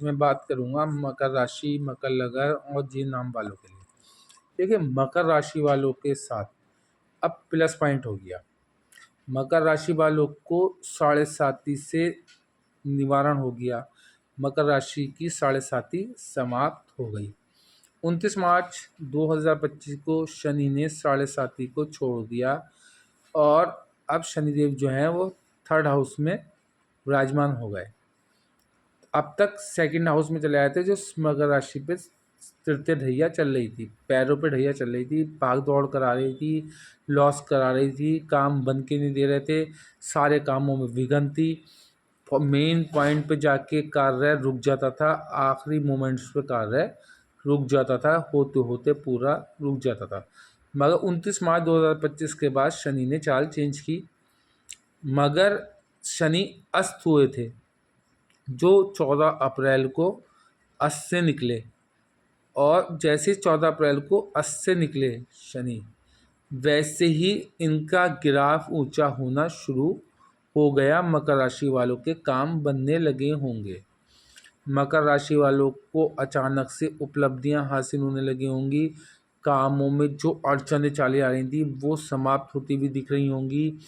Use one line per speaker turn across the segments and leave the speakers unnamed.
मैं बात करूँगा मकर राशि, मकर लग्न और जिन नाम वालों के लिए। देखिए, मकर राशि वालों के साथ अब प्लस पॉइंट हो गया। मकर राशि वालों को साढ़े साती से निवारण हो गया। मकर राशि की साढ़े साती समाप्त हो गई। 29 मार्च 2025 को शनि ने साढ़े साती को छोड़ दिया और अब शनिदेव जो हैं वो थर्ड हाउस में विराजमान हो गए। अब तक सेकंड हाउस में चले आए थे, जो मकर राशि पे तृतीय ढैया चल रही थी, पैरों पे ढैया चल रही थी, भाग दौड़ करा रही थी, लॉस करा रही थी, काम बन के नहीं दे रहे थे, सारे कामों में विघ्न थी, मेन पॉइंट पे जाके कार्य रुक जाता था, आखिरी मोमेंट्स पे कार्य रुक जाता था, होते होते पूरा रुक जाता था। मगर 29 मार्च 2025 के बाद शनि ने चाल चेंज की। मगर शनि अस्त हुए थे, जो 14 अप्रैल को अस्त से निकले, और जैसे 14 अप्रैल को अस्त से निकले शनि, वैसे ही इनका ग्राफ ऊंचा होना शुरू हो गया। मकर राशि वालों के काम बनने लगे होंगे। मकर राशि वालों को अचानक से उपलब्धियां हासिल होने लगी होंगी। कामों में जो अड़चनें चली आ रही थी वो समाप्त होती हुई दिख रही होंगी।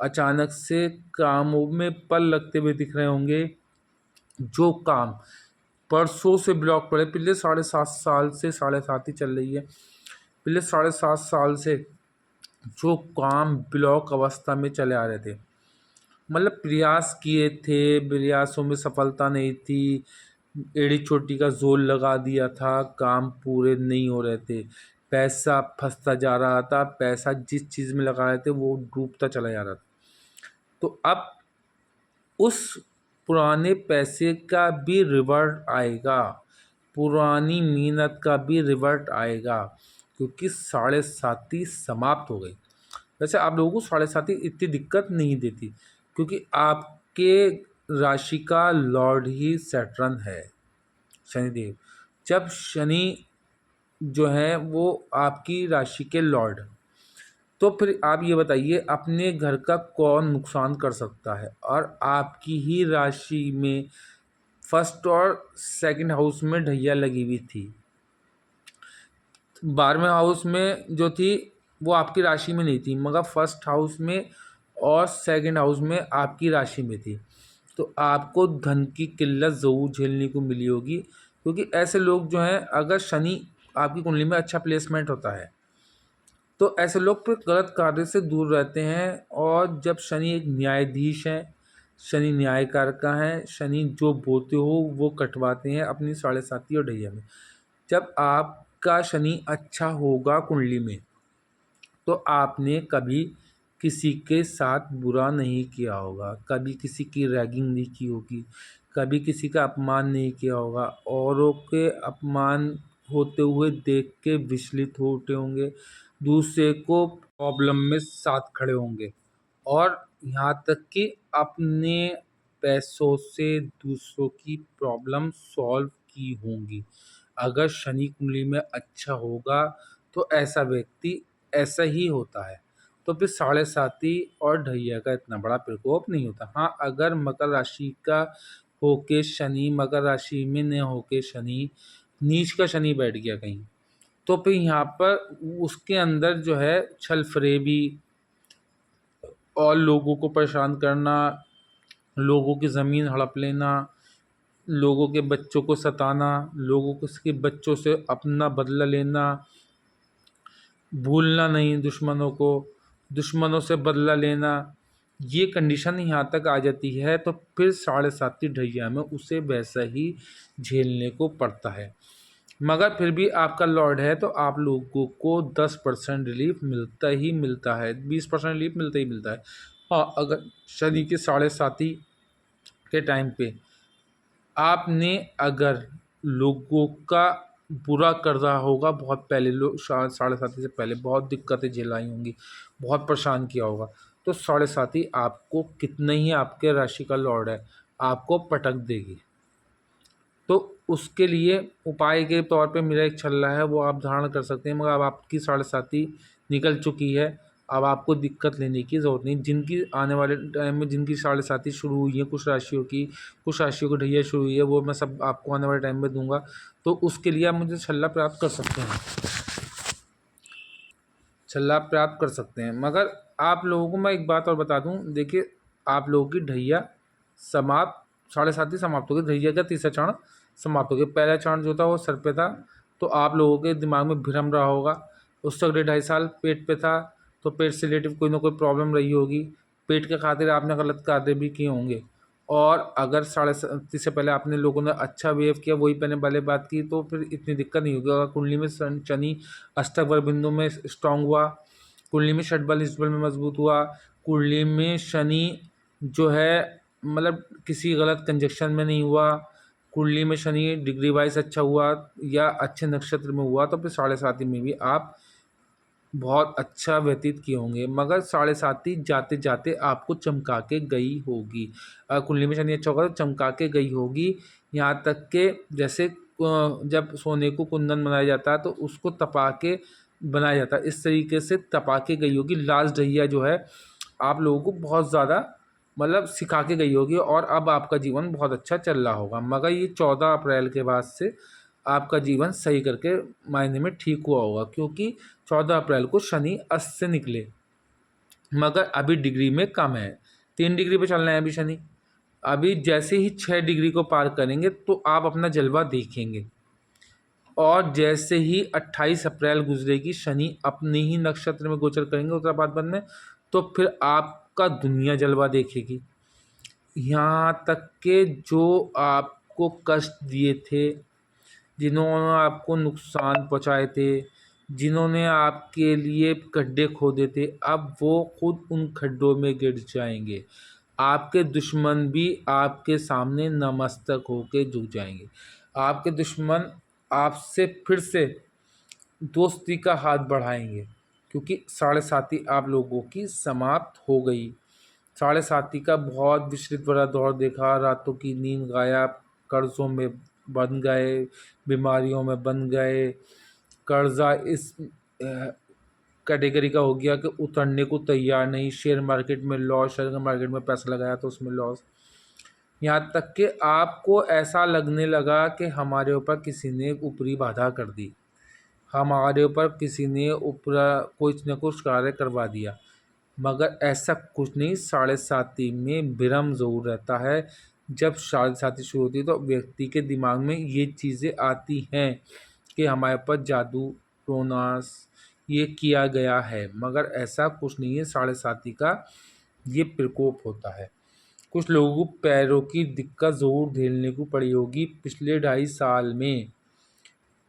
अचानक से कामों में पल लगते हुए दिख रहे होंगे। जो काम परसों से ब्लॉक पड़े, पिछले 7.5 साल से 7.5 ही चल रही है, पिछले 7.5 साल से जो काम ब्लॉक अवस्था में चले आ रहे थे, मतलब प्रयास किए थे, प्रयासों में सफलता नहीं थी, एड़ी चोटी का जोर लगा दिया था, काम पूरे नहीं हो रहे थे, पैसा फंसता जा रहा था, पैसा जिस चीज़ में लगा रहे थे वो डूबता चला जा रहा था। तो अब उस पुराने पैसे का भी रिवर्ट आएगा, पुरानी मेहनत का भी रिवर्ट आएगा, क्योंकि साढ़े साती समाप्त हो गई। वैसे आप लोगों को साढ़े साती इतनी दिक्कत नहीं देती, क्योंकि आपके राशि का लॉर्ड ही सैटर्न है, शनिदेव। जब शनि जो है वो आपकी राशि के लॉर्ड, तो फिर आप ये बताइए अपने घर का कौन नुकसान कर सकता है। और आपकी ही राशि में फर्स्ट और सेकंड हाउस में ढैया लगी हुई थी। 12वें हाउस में जो थी वो आपकी राशि में नहीं थी, मगर फर्स्ट हाउस में और सेकंड हाउस में आपकी राशि में थी। तो आपको धन की किल्लत ज़रूर झेलने को मिली होगी, क्योंकि ऐसे लोग जो हैं, अगर शनि आपकी कुंडली में अच्छा प्लेसमेंट होता है तो ऐसे लोग फिर गलत कार्य से दूर रहते हैं। और जब शनि एक न्यायाधीश है, शनि न्यायकार का है, शनि जो बोलते हो वो कटवाते हैं अपनी साढ़े साती और ढैया में। जब आपका शनि अच्छा होगा कुंडली में, तो आपने कभी किसी के साथ बुरा नहीं किया होगा, कभी किसी की रैगिंग नहीं की होगी, कभी किसी का अपमान नहीं किया होगा, औरों के अपमान होते हुए देख के विचलित होते होंगे, दूसरे को प्रॉब्लम में साथ खड़े होंगे, और यहाँ तक कि अपने पैसों से दूसरों की प्रॉब्लम सॉल्व की होंगी। अगर शनि कुंडली में अच्छा होगा तो ऐसा व्यक्ति ऐसा ही होता है। तो फिर साढ़े साती और ढैया का इतना बड़ा प्रकोप नहीं होता। हाँ, अगर मकर राशि का होके शनि, मकर राशि में न होके शनि, नीच का शनि बैठ गया कहीं, तो फिर यहाँ पर उसके अंदर जो है छल फरेबी और लोगों को परेशान करना, लोगों की ज़मीन हड़प लेना, लोगों के बच्चों को सताना, लोगों के बच्चों से अपना बदला लेना, भूलना नहीं दुश्मनों को, दुश्मनों से बदला लेना, ये कंडीशन यहाँ तक आ जाती है तो फिर साढ़े साती ढैया में उसे वैसा ही झेलने को पड़ता है। मगर फिर भी आपका लॉर्ड है तो आप लोगों को 10% रिलीफ मिलता ही मिलता है, 20% रिलीफ मिलता ही मिलता है। हाँ, अगर शनि की साढ़े साती के टाइम पे आपने अगर लोगों का बुरा कर रहा होगा, बहुत पहले लोग साढ़े साती से पहले बहुत दिक्कतें झेलाई होंगी, बहुत परेशान किया होगा, तो साढ़े साती आपको कितने ही आपके राशि का लॉर्ड है आपको पटक देगी। तो उसके लिए उपाय के तौर पे मेरा एक छल्ला है, वो आप धारण कर सकते हैं। मगर अब आपकी साढ़े साती निकल चुकी है, अब आपको दिक्कत लेने की ज़रूरत नहीं। जिनकी आने वाले टाइम में जिनकी साढ़े साथी शुरू हुई है, कुछ राशियों की, कुछ राशियों की ढैया शुरू हुई है, वो मैं सब आपको आने वाले टाइम में दूंगा। तो उसके लिए आप मुझे छल्ला प्राप्त कर सकते हैं, छल्ला प्राप्त कर सकते हैं। मगर आप लोगों को मैं एक बात और बता दूं, देखिए आप लोगों की ढैया समाप्त, साढ़े साथी समाप्त हो गई, ढैया का तीसरा चरण समाप्त हो गया। पहला चरण जो था वो सर पे था, तो आप लोगों के दिमाग में भ्रम रहा होगा। उससे अगले 2.5 साल पेट पे था, तो पेट से रिलेटिव कोई ना कोई प्रॉब्लम रही होगी। पेट के खातिर आपने गलत कार्य भी किए होंगे। और अगर साढ़े साथी से पहले आपने लोगों ने अच्छा बिहेव किया, वही पहले पहले बात की, तो फिर इतनी दिक्कत नहीं होगी। अगर कुंडली में शनि अष्टक वर बिंदु में स्ट्रांग हुआ, कुंडली में षटबल इस बल में मजबूत हुआ, कुंडली में शनि जो है मतलब किसी गलत कंजक्शन में नहीं हुआ, कुंडली में शनि डिग्री वाइज अच्छा हुआ या अच्छे नक्षत्र में हुआ, तो फिर साढ़े साथी में भी आप बहुत अच्छा व्यतीत किए होंगे। मगर साढ़े साथी जाते जाते आपको चमका के गई होगी। कुंडली में शनि अच्छा होगा तो चमका के गई होगी। यहाँ तक के जैसे जब सोने को कुंदन बनाया जाता है तो उसको तपा के बनाया जाता है, इस तरीके से तपा के गई होगी। लास्ट ढैया जो है आप लोगों को बहुत ज़्यादा मतलब सिखा के गई होगी, और अब आपका जीवन बहुत अच्छा चल रहा होगा। मगर ये 14 अप्रैल के बाद से आपका जीवन सही करके मायने में ठीक हुआ होगा, क्योंकि 14 अप्रैल को शनि अस्त से निकले, मगर अभी डिग्री में कम है। 3 डिग्री पे चल रहे हैं अभी शनि। अभी जैसे ही 6 डिग्री को पार करेंगे तो आप अपना जलवा देखेंगे। और जैसे ही 28 अप्रैल गुजरेगी, शनि अपने ही नक्षत्र में गोचर करेंगे उत्तराभाद्र पद में, तो फिर आपका दुनिया जलवा देखेगी। यहाँ तक के जो आपको कष्ट दिए थे, जिन्होंने आपको नुकसान पहुँचाए थे, जिन्होंने आपके लिए गड्ढे खोदे थे, अब वो खुद उन खड्डों में गिर जाएंगे। आपके दुश्मन भी आपके सामने नमस्तक होके झुक जाएंगे। आपके दुश्मन आपसे फिर से दोस्ती का हाथ बढ़ाएंगे, क्योंकि साढ़े साथी आप लोगों की समाप्त हो गई। साढ़े साथी का बहुत विस्तृत बड़ा दौर देखा, रातों की नींद गायब, कर्जों में बन गए, बीमारियों में बन गए। कर्जा इस कैटेगरी का हो गया कि उतरने को तैयार नहीं। शेयर मार्केट में लॉस, शेयर मार्केट में पैसा लगाया तो उसमें लॉस। यहाँ तक कि आपको ऐसा लगने लगा कि हमारे ऊपर किसी ने ऊपरी बाधा कर दी, हमारे ऊपर किसी ने ऊपर कुछ न कुछ कार्य करवा दिया। मगर ऐसा कुछ नहीं। साढ़े साथी में भ्रम ज़रूर रहता है। जब साढ़े साथी शुरू होती है तो व्यक्ति के दिमाग में ये चीज़ें आती हैं कि हमारे ऊपर जादू टोना ये किया गया है, मगर ऐसा कुछ नहीं है। साढ़े साथी का ये प्रकोप होता है। कुछ लोगों को पैरों की दिक्कत ज़रूर झेलने को पड़ी होगी पिछले 2.5 साल में।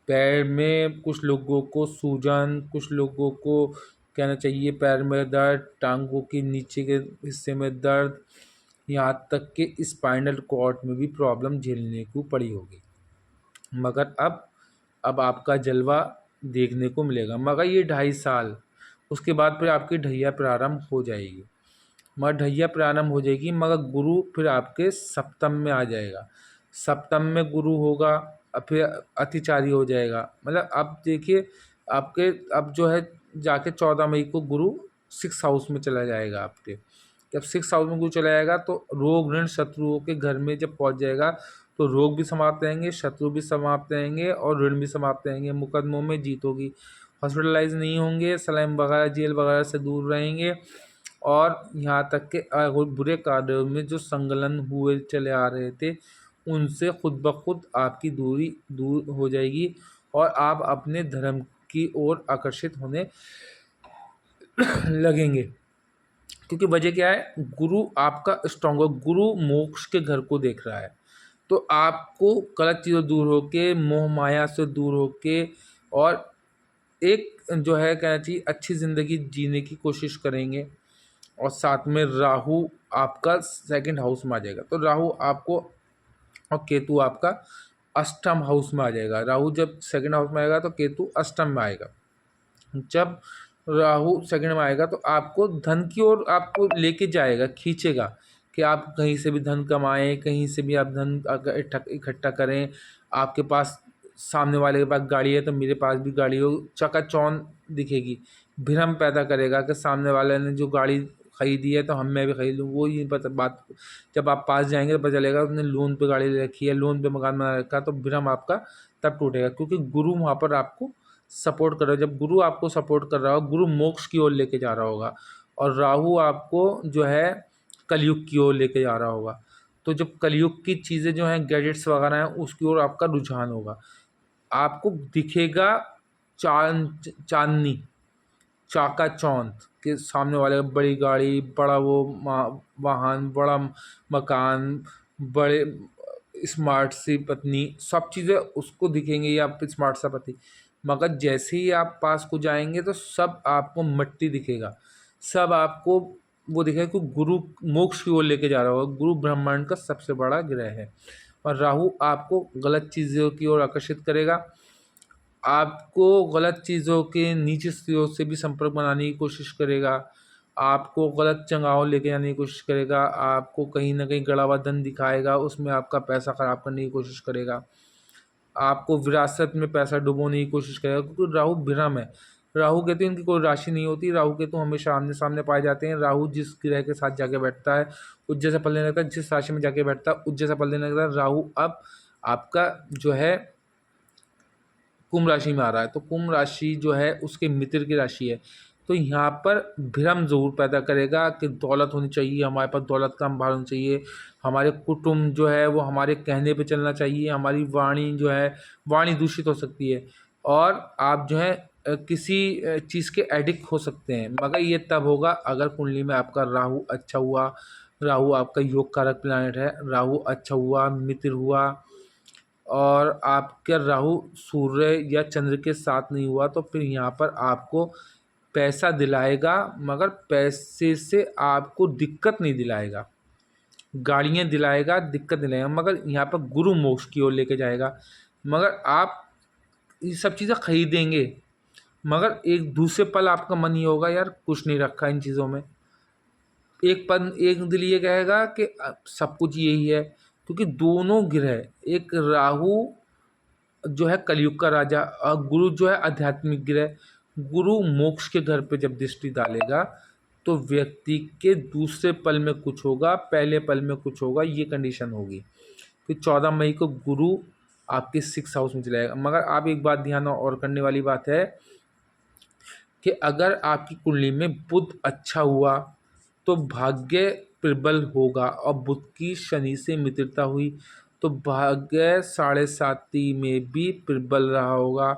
पैर में कुछ लोगों को सूजन, कुछ लोगों को कहना चाहिए पैर में दर्द, टांगों के नीचे के हिस्से में दर्द, यहाँ तक कि स्पाइनल कॉर्ड में भी प्रॉब्लम झेलने को पड़ी होगी। मगर अब आपका जलवा देखने को मिलेगा। मगर ये 2.5 साल उसके बाद फिर आपकी ढैया प्रारंभ हो जाएगी। मगर ढैया प्रारंभ हो जाएगी, मगर गुरु फिर आपके सप्तम में आ जाएगा। सप्तम में गुरु होगा, अब फिर अतिचारी हो जाएगा। मतलब अब देखिए आपके अब जो है जाके 14 मई को गुरु 6 हाउस में चला जाएगा आपके। जब 6 हाउस में गुरु चला जाएगा तो रोग ऋण शत्रुओं के घर में जब पहुंच जाएगा तो रोग भी समाप्त रहेंगे, शत्रु भी समाप्त रहेंगे और ऋण भी समाप्त रहेंगे। मुकदमों में जीत होगी, हॉस्पिटलाइज नहीं होंगे, सलाइम वगैरह जेल वगैरह से दूर रहेंगे। और यहाँ तक के बुरे कार्यों में जो संलग्न हुए चले आ रहे थे उनसे खुद ब खुद आपकी दूरी दूर हो जाएगी और आप अपने धर्म की ओर आकर्षित होने लगेंगे। क्योंकि वजह क्या है, गुरु आपका स्ट्रॉन्ग हो, गुरु मोक्ष के घर को देख रहा है। तो आपको गलत चीज़ों दूर होके, मोह माया से दूर होके और एक जो है कहना चाहिए अच्छी ज़िंदगी जीने की कोशिश करेंगे। और साथ में राहु आपका 2nd हाउस में आ जाएगा। तो राहु आपको और केतु आपका अष्टम हाउस में आ जाएगा। राहु जब 2nd हाउस में आएगा तो केतु अष्टम में आएगा। जब राहु 2nd में आएगा तो आपको धन की ओर आपको लेके जाएगा, खींचेगा कि आप कहीं से भी धन कमाएं, कहीं से भी आप धन इकट्ठा करें। आपके पास सामने वाले के पास गाड़ी है तो मेरे पास भी गाड़ी हो, चकाचौंध दिखेगी भ्रम पैदा करेगा कि सामने वाले ने जो गाड़ी खरीदी है तो मैं भी खरीद लूँ। वो ये बात जब आप पास जाएंगे तो पता चलेगा उसने लोन पे गाड़ी ले रखी है, लोन पे मकान बना रखा है, तो भ्रम आपका तब टूटेगा, क्योंकि गुरु वहाँ पर आपको सपोर्ट कर रहा है। जब गुरु आपको सपोर्ट कर रहा हो, गुरु मोक्ष की ओर लेके जा रहा होगा, और राहु आपको जो है कलयुग की ओर लेके जा रहा होगा। तो जब कलयुग की चीज़ें जो हैं, गैजेट्स वगैरह हैं, उसकी ओर आपका रुझान होगा। आपको दिखेगा चांदनी, चाका-चौंध के सामने वाले का बड़ी गाड़ी, बड़ा वो वाहन, बड़ा मकान, बड़े स्मार्ट सी पत्नी, सब चीज़ें उसको दिखेंगी, या फिर स्मार्ट सा पति। मगर जैसे ही आप पास को जाएंगे तो सब आपको मिट्टी दिखेगा, सब आपको वो दिखेगा कि गुरु मोक्ष की ओर लेके जा रहा होगा। गुरु ब्रह्मांड का सबसे बड़ा ग्रह है, और राहु आपको गलत चीज़ों की ओर आकर्षित करेगा। आपको गलत चीज़ों के नीच स्त्रियों से भी संपर्क बनाने की कोशिश करेगा, आपको गलत जगहों लेके जाने की कोशिश करेगा, आपको कहीं न कहीं गड़ा हुआ धन दिखाएगा, उसमें आपका पैसा ख़राब करने की कोशिश करेगा, आपको विरासत में पैसा डुबोने की कोशिश करेगा, क्योंकि राहु भ्रम है। राहु केतु इनकी कोई राशि नहीं होती, राहु केतु हमेशा आमने-सामने पाए जाते हैं। राहु जिस ग्रह के साथ जाके बैठता है, उस जैसा फल देने लगता है, जिस राशि में जाके बैठता है, उस जैसा फल देने लगता है। राहु अब आपका जो है कुंभ राशि में आ रहा है, तो कुंभ राशि जो है उसके मित्र की राशि है, तो यहाँ पर भ्रम ज़रूर पैदा करेगा कि दौलत होनी चाहिए, हमारे पास दौलत का अंबार होना चाहिए, हमारे कुटुंब जो है वो हमारे कहने पे चलना चाहिए, हमारी वाणी जो है, वाणी दूषित हो सकती है, और आप जो है किसी चीज़ के एडिक्ट हो सकते हैं। मगर ये तब होगा अगर कुंडली में आपका राहु अच्छा हुआ, राहु आपका योग कारक प्लैनेट है, राहु अच्छा हुआ, मित्र हुआ, और आपका राहु सूर्य या चंद्र के साथ नहीं हुआ, तो फिर यहाँ पर आपको पैसा दिलाएगा, मगर पैसे से आपको दिक्कत नहीं दिलाएगा। गाड़ियाँ दिलाएगा, दिक्कत दिलाएगा, मगर यहाँ पर गुरु मोक्ष की ओर लेके जाएगा। मगर आप ये सब चीज़ें खरीदेंगे, मगर एक दूसरे पल आपका मन ये होगा, यार कुछ नहीं रखा इन चीज़ों में। एक दिल ये कहेगा कि सब कुछ यही है, क्योंकि दोनों ग्रह, एक राहु जो है कलयुग का राजा और गुरु जो है आध्यात्मिक ग्रह, गुरु मोक्ष के घर पे जब दृष्टि डालेगा तो व्यक्ति के दूसरे पल में कुछ होगा, पहले पल में कुछ होगा, ये कंडीशन होगी। फिर 14 मई को गुरु आपके 6th हाउस में चला जाएगा। मगर आप एक बात ध्यान और करने वाली बात है कि अगर आपकी कुंडली में बुध अच्छा हुआ तो भाग्य प्रबल होगा, और बुध की शनि से मित्रता हुई तो भाग्य 7.5 में भी प्रबल रहा होगा।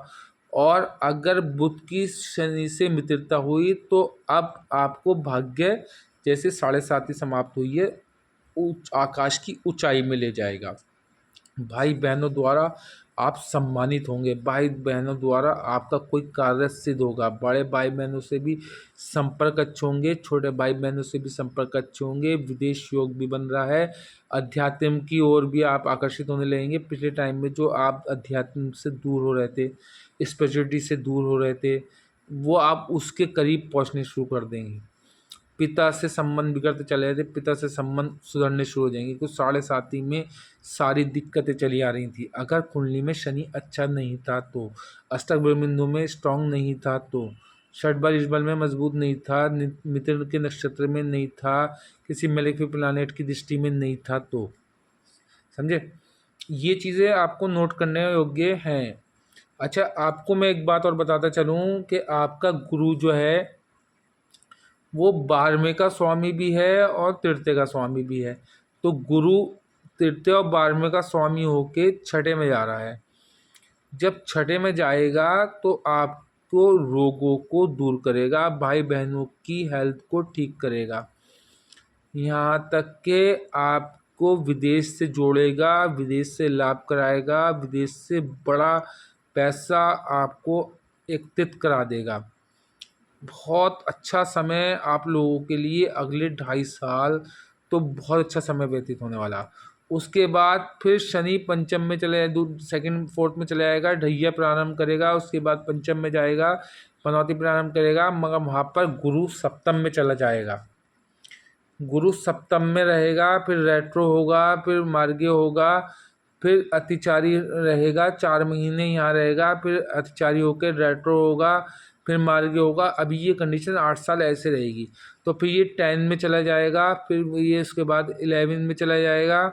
और अगर बुध की शनि से मित्रता हुई तो अब आपको भाग्य जैसे 7.5 समाप्त हुई है, आकाश की ऊंचाई में ले जाएगा। भाई बहनों द्वारा आप सम्मानित होंगे, भाई बहनों द्वारा आपका कोई कार्य सिद्ध होगा, बड़े भाई बहनों से भी संपर्क अच्छे होंगे, छोटे भाई बहनों से भी संपर्क अच्छे होंगे, विदेश योग भी बन रहा है, अध्यात्म की ओर भी आप आकर्षित होने लगेंगे। पिछले टाइम में जो आप अध्यात्म से दूर हो रहे थे, स्पिरिचुअलिटी से दूर हो रहे थे, वो आप उसके करीब पहुंचने शुरू कर देंगे। पिता से संबंध बिगड़ते चले थे, पिता से संबंध सुधरने शुरू हो जाएंगे, कुछ 7.5 में सारी दिक्कतें चली आ रही थी। अगर कुंडली में शनि अच्छा नहीं था तो, अष्टक बिंदु में स्ट्रांग नहीं था तो, षट बल इस बल में मजबूत नहीं था, मित्र के नक्षत्र में नहीं था, किसी मेलेफिक प्लैनेट की दृष्टि में नहीं था तो, समझे, ये चीज़ें आपको नोट करने योग्य हैं। अच्छा, आपको मैं एक बात और बताता चलूँ कि आपका गुरु जो है वो 12वें का स्वामी भी है और तृतीय का स्वामी भी है। तो गुरु तृतीय और 12वें का स्वामी होके छठे में जा रहा है। जब छठे में जाएगा तो आपको रोगों को दूर करेगा, भाई बहनों की हेल्थ को ठीक करेगा, यहाँ तक कि आपको विदेश से जोड़ेगा, विदेश से लाभ कराएगा, विदेश से बड़ा पैसा आपको एकत्रित करा देगा। बहुत अच्छा समय आप लोगों के लिए अगले 2.5 साल तो बहुत अच्छा समय व्यतीत होने वाला। उसके बाद फिर शनि पंचम में चले, सेकंड फोर्थ में चले जाएगा, ढैया प्रारंभ करेगा, उसके बाद पंचम में जाएगा, पनौती प्रारंभ करेगा, मगर वहाँ पर गुरु सप्तम में चला जाएगा। गुरु सप्तम में रहेगा, फिर रेट्रो होगा, फिर मार्गी होगा, फिर अतिचारी रहेगा, 4 महीने यहाँ रहेगा, फिर अतिचारी होकर रेट्रो होगा, फिर मार्गी होगा। अभी ये कंडीशन 8 साल ऐसे रहेगी, तो फिर ये 10 में चला जाएगा, फिर ये उसके बाद 11 में चला जाएगा।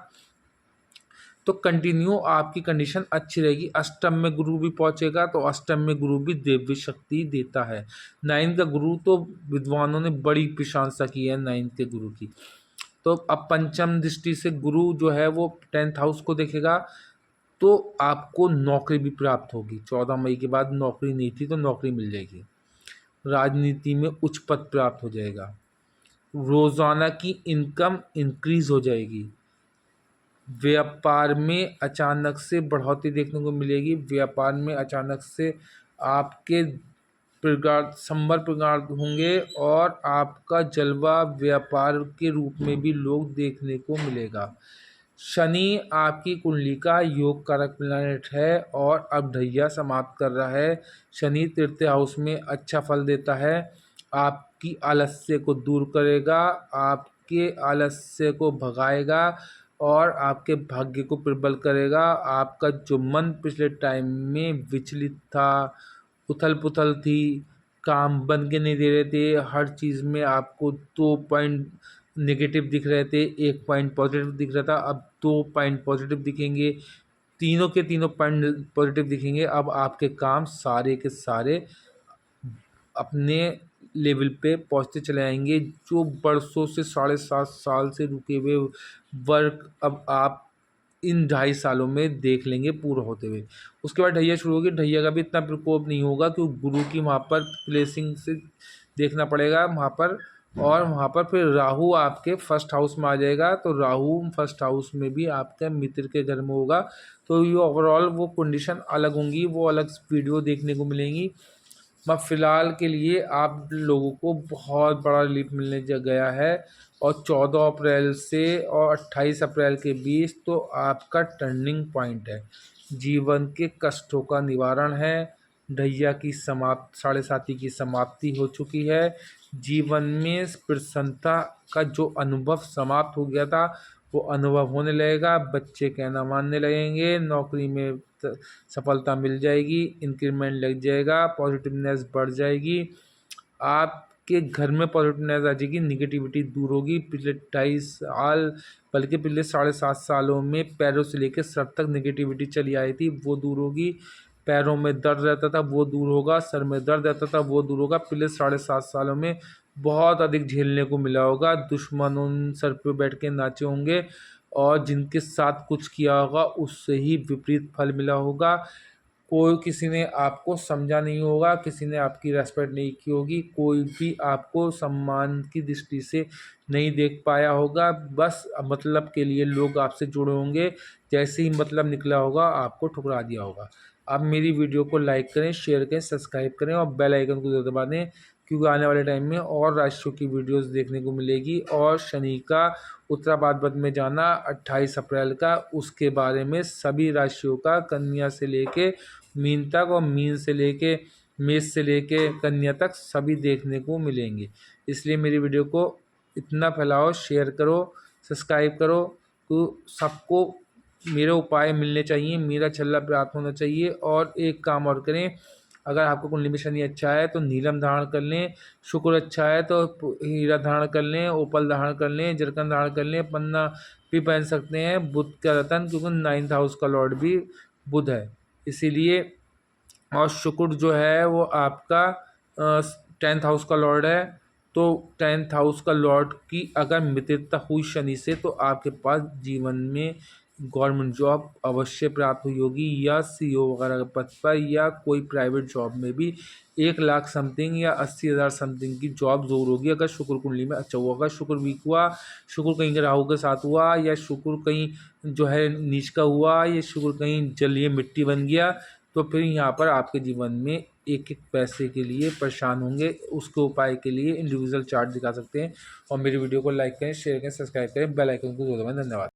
तो कंटिन्यू आपकी कंडीशन अच्छी रहेगी। अष्टम में गुरु भी पहुंचेगा, तो अष्टम में गुरु भी दिव्य शक्ति देता है। 9 का गुरु तो विद्वानों ने बड़ी प्रशंसा की है 9 के गुरु की। तो अब पंचम दृष्टि से गुरु जो है वो 10th हाउस को देखेगा, तो आपको नौकरी भी प्राप्त होगी। 14 मई के बाद नौकरी नहीं थी तो नौकरी मिल जाएगी। राजनीति में उच्च पद प्राप्त हो जाएगा। रोजाना की इनकम इंक्रीज हो जाएगी। व्यापार में अचानक से बढ़ोतरी देखने को मिलेगी। व्यापार में अचानक से आपके संबर प्रगाढ़ होंगे और आपका जलवा व्यापार के रूप में भी लोग देखने को मिलेगा। शनि आपकी कुंडली का योग कारक प्लैनेट है और अब ढैया समाप्त कर रहा है। शनि तृतीय हाउस में अच्छा फल देता है। आपकी आलस्य को दूर करेगा, आपके आलस्य को भगाएगा और आपके भाग्य को प्रबल करेगा। आपका जो मन पिछले टाइम में विचलित था, उथल पुथल थी, काम बन के नहीं दे रहे थे, हर चीज़ में आपको 2 पॉइंट नेगेटिव दिख रहे थे, 1 पॉइंट पॉजिटिव दिख रहा था, अब 2 पॉइंट पॉजिटिव दिखेंगे। तीनों के तीनों पॉइंट पॉजिटिव दिखेंगे। अब आपके काम सारे के सारे अपने लेवल पे पहुंचते चले आएंगे। जो बरसों से 7.5 साल से रुके हुए वर्क अब आप इन 2.5 सालों में देख लेंगे पूरा होते हुए। उसके बाद ढैया शुरू होगी। ढैया का भी इतना प्रकोप नहीं होगा क्योंकि गुरु की वहाँ पर प्लेसिंग से देखना पड़ेगा वहाँ पर। और वहाँ पर फिर राहु आपके फर्स्ट हाउस में आ जाएगा, तो राहु फर्स्ट हाउस में भी आपके मित्र के घर में होगा। तो ये ओवरऑल वो कंडीशन अलग होंगी, वो अलग वीडियो देखने को मिलेंगी। मैं फ़िलहाल के लिए आप लोगों को बहुत बड़ा रिलीफ मिलने गया है। और 14 अप्रैल से और 28 अप्रैल के बीच तो आपका टर्निंग पॉइंट है। जीवन के कष्टों का निवारण है। ढैया की समाप्त 7.5 की समाप्ति हो चुकी है। जीवन में प्रसन्नता का जो अनुभव समाप्त हो गया था वो अनुभव होने लगेगा। बच्चे कहना मानने लगेंगे। नौकरी में सफलता मिल जाएगी। इंक्रीमेंट लग जाएगा। पॉजिटिवनेस बढ़ जाएगी। आपके घर में पॉजिटिवनेस आ जाएगी। निगेटिविटी दूर होगी। पिछले 2.5 साल बल्कि पिछले 7.5 सालों में पैरों से लेकर सर तक निगेटिविटी चली आई थी, वो दूर होगी। पैरों में दर्द रहता था वो दूर होगा। सर में दर्द रहता था वो दूर होगा। पिछले 7.5 सालों में बहुत अधिक झेलने को मिला होगा। दुश्मन उन सर पे बैठ के नाचे होंगे और जिनके साथ कुछ किया होगा उससे ही विपरीत फल मिला होगा। कोई किसी ने आपको समझा नहीं होगा, किसी ने आपकी रेस्पेक्ट नहीं की होगी, कोई भी आपको सम्मान की दृष्टि से नहीं देख पाया होगा। बस मतलब के लिए लोग आपसे जुड़े होंगे। जैसे ही मतलब निकला होगा आपको ठुकरा दिया होगा। आप मेरी वीडियो को लाइक करें, शेयर करें, सब्सक्राइब करें और बेल आइकन को जरूर दबा दें, क्योंकि आने वाले टाइम में और राशियों की वीडियोस देखने को मिलेगी। और शनि का उत्तरा भाद्रपद में जाना 28 अप्रैल का, उसके बारे में सभी राशियों का कन्या से लेके मीन तक और मीन से लेके मेष से लेके कन्या तक सभी देखने को मिलेंगे। इसलिए मेरी वीडियो को इतना फैलाओ, शेयर करो, सब्सक्राइब करो, तो सबको मेरे उपाय मिलने चाहिए, मेरा छल्ला प्राप्त होना चाहिए। और एक काम और करें, अगर आपको कुंडली में शनि अच्छा है तो नीलम धारण कर लें, शुक्र अच्छा है तो हीरा धारण कर लें, ओपल धारण कर लें, जरकन धारण कर लें, पन्ना भी पहन सकते हैं, बुध का रतन, क्योंकि 9th हाउस का लॉर्ड भी बुध है इसीलिए। और शुक्र जो है वो आपका 10th हाउस का लॉर्ड है। तो 10th हाउस का लॉर्ड की अगर मित्रता हुई शनि से तो आपके पास जीवन में गवर्नमेंट जॉब अवश्य प्राप्त हुई होगी, या सीईओ वगैरह के पद पर, या कोई प्राइवेट जॉब में भी 1 लाख समथिंग या 80,000 समथिंग की जॉब जरूर होगी अगर शुक्र कुंडली में अच्छा हुआ। अगर शुक्र वीक हुआ, शुक्र कहीं राहु के साथ हुआ, या शुक्र कहीं जो है नीच का हुआ, या शुक्र कहीं जलीय मिट्टी बन गया, तो फिर यहाँ पर आपके जीवन में एक एक पैसे के लिए परेशान होंगे। उसके उपाय के लिए इंडिविजुअल चार्ट दिखा सकते हैं। और मेरी वीडियो को लाइक करें, शेयर करें, सब्सक्राइब करें, बेल आइकन को जरूर दबाएं। धन्यवाद।